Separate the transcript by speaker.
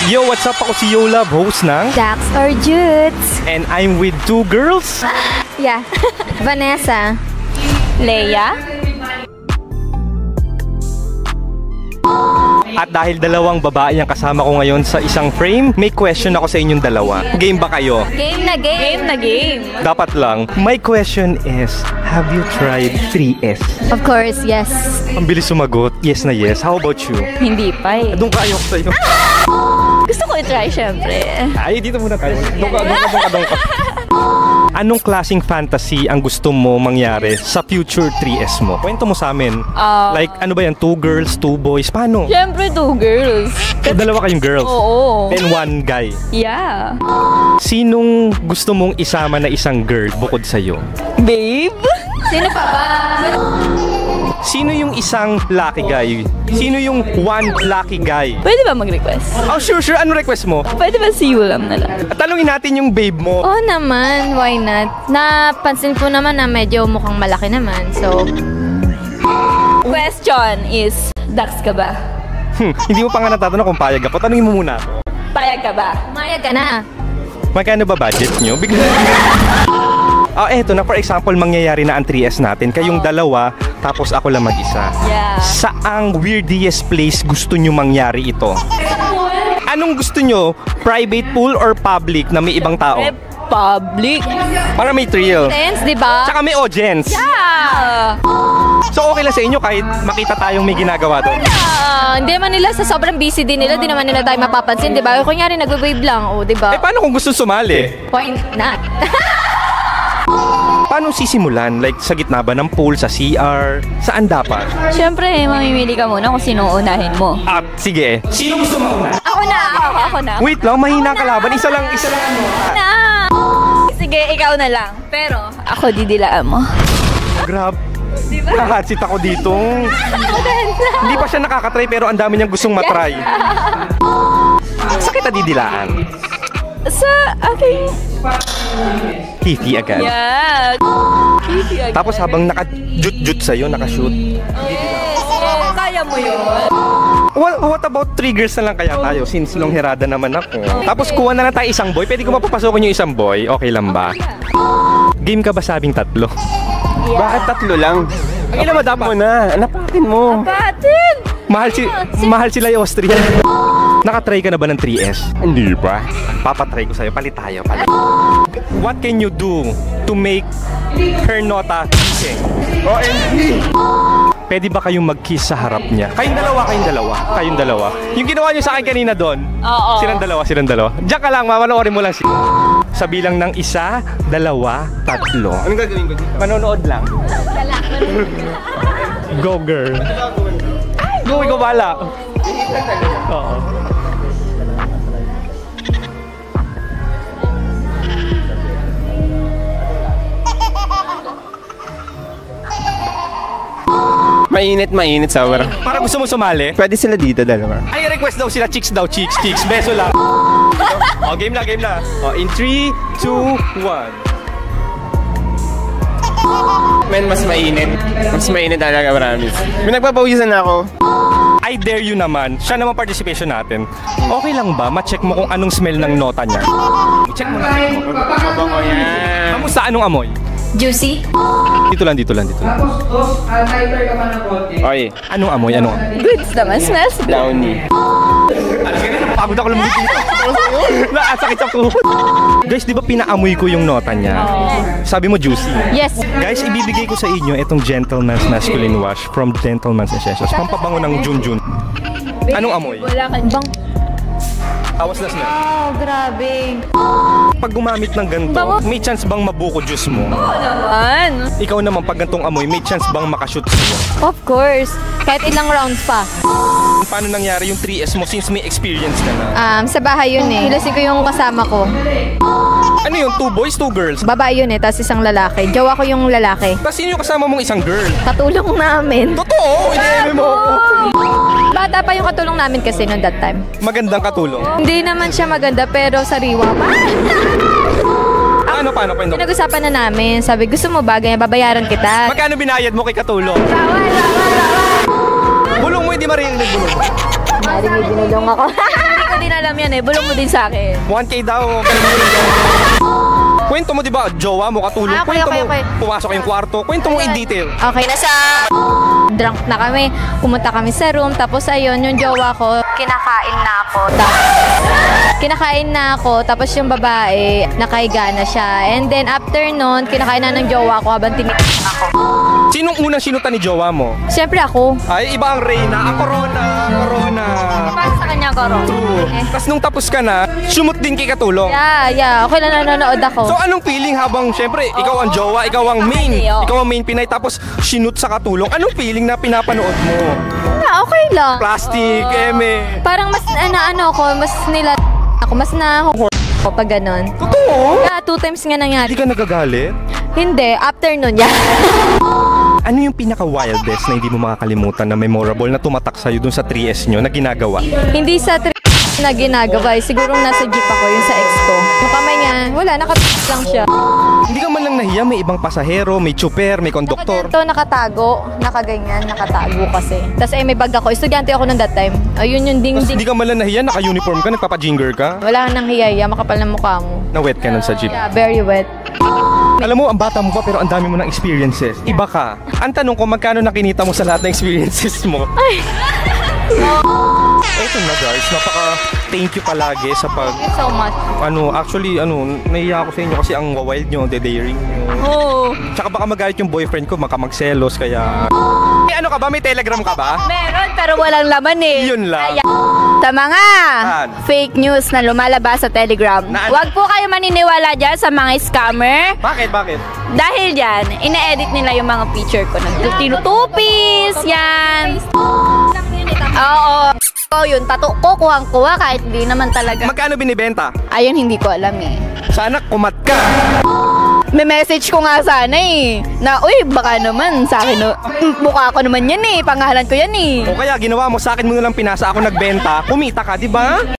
Speaker 1: Yo, what's up? Ako si Yo Love, host ng
Speaker 2: Dax or Jutes.
Speaker 1: And I'm with two girls.
Speaker 2: Yeah. Vanessa.
Speaker 3: Leia.
Speaker 1: At dahil dalawang babae ang kasama ko ngayon sa isang frame, may question ako sa inyong dalawa. Game ba kayo?
Speaker 2: Game na game.
Speaker 3: Game na game.
Speaker 1: Dapat lang. My question is, have you tried 3S?
Speaker 2: Of course, yes.
Speaker 1: Ang bilis sumagot. Yes na yes. How about you?
Speaker 3: Hindi pa eh.
Speaker 1: Doon ka, ayok sa'yo.
Speaker 3: Gusto ko i-try syempre.
Speaker 1: Ay, dito muna tayo. Doon ka. Anong klaseng fantasy ang gusto mo mangyari sa future 3S mo? Kwento mo sa amin. Like, ano ba yan? 2 girls, 2 boys? Paano?
Speaker 3: Syempre 2 girls.
Speaker 1: Dalawa kayong girls?
Speaker 3: Oo.
Speaker 1: And 1 guy?
Speaker 3: Yeah.
Speaker 1: Sinong gusto mong isama na isang girl bukod sa'yo?
Speaker 3: Babe?
Speaker 2: Sino pa ba?
Speaker 1: Sino yung isang lucky guy? Sino yung 1 lucky guy?
Speaker 3: Pwede ba mag-request?
Speaker 1: Oh, sure. Ano request mo?
Speaker 3: Pwede ba si Yulam na lang?
Speaker 1: Tanungin natin yung babe mo.
Speaker 2: Oo naman, why not? Napansin ko naman na medyo mukhang malaki naman, so...
Speaker 3: Question is, Dax ka ba?
Speaker 1: Hindi mo pa nga natatanong kung payag ako. Tanungin mo muna.
Speaker 3: Payag ka ba?
Speaker 2: Mayag ka na.
Speaker 1: Magkano ba budget nyo? Eto na, for example, mangyayari na ang 3S natin. Kayong dalawa, tapos ako lang mag-isa.
Speaker 3: Yeah.
Speaker 1: Saang weirdest place gusto nyo mangyari ito? Anong gusto nyo? Private pool or public na may ibang tao?
Speaker 3: Public.
Speaker 1: Para may thrill.
Speaker 2: Tense, di ba?
Speaker 1: Tsaka may audience.
Speaker 3: Yeah.
Speaker 1: So okay lang sa inyo kahit makita tayong may ginagawa doon?
Speaker 2: Hindi naman nila sa sobrang busy din nila, di naman nila tayo mapapansin, di ba? Kunyari nag-wave lang, di ba?
Speaker 1: Paano kung gusto sumali?
Speaker 2: Point not.
Speaker 1: Paano sisimulan? Like, sa gitna ba ng pool, sa CR? Saan dapat?
Speaker 3: Syempre, mamimili ka muna kung sino unahin mo.
Speaker 1: Sige. Sino gusto mauna?
Speaker 3: Ako na.
Speaker 1: Wait lang, mahina ang kalaban. Isa lang.
Speaker 3: Na. Sige, ikaw na lang. Pero, ako didilaan mo.
Speaker 1: Grab. Diba? Nahatsit ako dito. Hindi pa siya nakakatry pero ang dami niyang gustong matry. Sa kita didilaan?
Speaker 3: Sa aking...
Speaker 1: Kitty agad.
Speaker 3: Yeah. Kitty agad.
Speaker 1: Tapos habang naka-jut-jut sa'yo, naka-shoot.
Speaker 3: Yes. Kaya mo yun.
Speaker 1: What about 3 girls na lang kaya tayo since longhirada naman ako? Tapos kuha na lang tayo isang boy. Pwede ko mapapasokin yung isang boy? Okay lang ba? Game ka ba sabing 3?
Speaker 3: Yeah.
Speaker 1: Bakit 3 lang? Ang ilan mo dapat mo na? Anapatin mo.
Speaker 3: Apatin!
Speaker 1: Mahal sila yung Austria. Nakatry ka na ba ng 3S? Hindi ba? Papatry ko sa'yo. Palit tayo. What can you do to make her nota kissing? OMG! Pwede ba kayong mag-kiss sa harap niya? Kayong dalawa. Yung ginawa niyo sa akin kanina doon.
Speaker 3: Oo.
Speaker 1: Silang dalawa. Diyan ka lang, mamanoorin mo lang sa bilang ng 1, 2, 3. Anong gagawin ko dito? Manonood lang. Go girl. Go, ikaw bala. Oo.
Speaker 4: Mainit sour.
Speaker 1: Para gusto mo sumali?
Speaker 4: Pwede sila dito dalawa.
Speaker 1: Ay, request daw sila, chicks. Beso lang. Game na. In 3, 2, 1.
Speaker 4: Men, mas mainit talaga, promise. May nagpapawisan na ako.
Speaker 1: I dare you naman. Siya naman participation natin. Okay lang ba? Ma-check mo kung anong smell ng nota niya. Check mo na.
Speaker 4: Mabango yan.
Speaker 1: Kamusta? Anong amoy?
Speaker 2: Juicy?
Speaker 1: Dito lang.
Speaker 5: Tapos, tighter ka pa ng konti.
Speaker 4: Oy,
Speaker 1: Anong amoy?
Speaker 3: Goods naman. Smells good.
Speaker 4: downy.
Speaker 1: Pagod ako lumabas dito. Sakit sa tuhod. Guys, di ba pinaamoy ko yung nota niya? Sabi mo juicy.
Speaker 2: Yes.
Speaker 1: Guys, ibibigay ko sa inyo itong Gentleman's Masculine Wash from Gentleman's Essentials. Pampabango ng Junjun. Anong amoy?
Speaker 3: Wala kang bang.
Speaker 1: Awas na smell.
Speaker 2: Oh, grabe.
Speaker 1: Pag gumamit ng ganito, may chance bang mabuko juice mo?
Speaker 3: Oo naman.
Speaker 1: Ikaw naman, pag gantong amoy, may chance bang makashoot mo?
Speaker 2: Of course. Kahit ilang rounds pa.
Speaker 1: Paano nangyari yung 3S mo since may experience ka na?
Speaker 2: Sa bahay yun eh. Hilasi ko yung kasama ko.
Speaker 1: Ano yun? 2 boys, 2 girls?
Speaker 2: Babae yun eh, tapos isang lalaki. Jowa ko yung lalaki.
Speaker 1: Tapos sino yung kasama mong isang girl?
Speaker 2: Katulong namin.
Speaker 1: Totoo! Hindi mo ako.
Speaker 2: Bata pa yung katulong namin kasi noon that time.
Speaker 1: Magandang katulong.
Speaker 2: Hindi naman siya maganda pero sariwa pa.
Speaker 1: Paano?
Speaker 2: Pinag-usapan na namin. Sabi, gusto mo ba? Ganyan, babayaran kita.
Speaker 1: Magkano binayad mo kay katulong?
Speaker 2: Bawal.
Speaker 1: Bulong mo, hindi maririnig bulong.
Speaker 2: Mari, may binulong ako. Hindi ko
Speaker 3: din alam yan eh. Bulong mo din sa akin.
Speaker 1: 1K daw. Kwento mo, di ba? Jowa mo, katulong.
Speaker 2: Okay,
Speaker 1: Kwento
Speaker 2: okay,
Speaker 1: mo,
Speaker 2: okay.
Speaker 1: pumasok yung kwarto. Kwento mo in detail.
Speaker 2: Okay, nasa drunk na kami. Pumunta kami sa room. Tapos ayun, yung jowa ko, kinakain na ako. Tapos yung babae, nakahiga na siya. And then after nun, kinakain na ng jowa ko habang tinitin ako.
Speaker 1: Sinong unang sinutan ni jowa mo?
Speaker 2: Siyempre ako.
Speaker 1: Ay, iba ang Reyna. Corona.
Speaker 3: Para sa kanya, Karo.
Speaker 1: True. Tapos nung tapos ka na, sumut din kay katulong.
Speaker 2: Yeah. Okay na nanonood ako.
Speaker 1: So anong feeling habang syempre ikaw ang jowa, ikaw ang main, ikaw ang main Pinay tapos sinut sa katulong. Anong feeling na pinapanood mo?
Speaker 2: Okay lang.
Speaker 1: Plastic, eme.
Speaker 2: Parang mas mas nila ako, mas na ako pag ganon.
Speaker 1: Totoo?
Speaker 2: Yeah, 2 times nga nangyari.
Speaker 1: Hindi ka nagagalit?
Speaker 2: Hindi, after nun, yeah.
Speaker 1: Ano yung pinaka-wildest na hindi mo makakalimutan na memorable na tumatak sa'yo dun sa 3S nyo na ginagawa?
Speaker 2: Hindi sa na ginagawa, siguro nasa jeep ako, yung sa ex ko. Yung kamay niya, wala, lang siya.
Speaker 1: Hindi ka man lang nahiya, may ibang pasahero, may tsuper, may konduktor.
Speaker 2: Nakaganto, nakatago, nakaganyan, nakatago kasi. Tapos may bag ako, estudyante ako nung that time. Ayun yung
Speaker 1: Tapos
Speaker 2: ding-ding.
Speaker 1: hindi ka man lang nahiya, naka-uniform ka, nagpapa-jinger ka.
Speaker 2: Wala nang hiyaya, makapal na mukha mo.
Speaker 1: Na-wet ka nun sa jeep.
Speaker 2: Yeah, very wet.
Speaker 1: Alam mo, ang bata mo pa pero ang dami mo ng experiences. Iba ka. Ang tanong ko, magkano nakinita mo sa lahat ng experiences mo? Ay! Eto na guys, thank you palagi sa
Speaker 2: Thank you so much.
Speaker 1: Nahiya ako sa inyo kasi ang wild nyo, the daring nyo.
Speaker 3: Oo.
Speaker 1: Tsaka baka magalit yung boyfriend ko, magselos kaya... ano ka ba? May Telegram ka ba?
Speaker 3: Meron, pero walang laman eh.
Speaker 1: Yun lang.
Speaker 3: Sa mga
Speaker 1: Saan?
Speaker 3: fake news na lumalabas sa Telegram,
Speaker 1: Na ano?
Speaker 3: huwag po kayo maniniwala dyan sa mga scammer.
Speaker 1: Bakit?
Speaker 3: Dahil dyan, ine-edit nila yung mga picture ko. Tinutupis, yan. Oo. Yun, tattoo ko, kuhang-kuha kahit hindi naman talaga.
Speaker 1: Magkano binibenta?
Speaker 3: Ayun, hindi ko alam eh.
Speaker 1: Sana kumat ka.
Speaker 3: May message ko nga sana eh. Na, uy, baka naman sa akin, mukha ko naman yan eh. Pangalan ko yan eh.
Speaker 1: O kaya ginawa mo sa akin mo na lang pinasa ako nagbenta, kumita ka, di ba?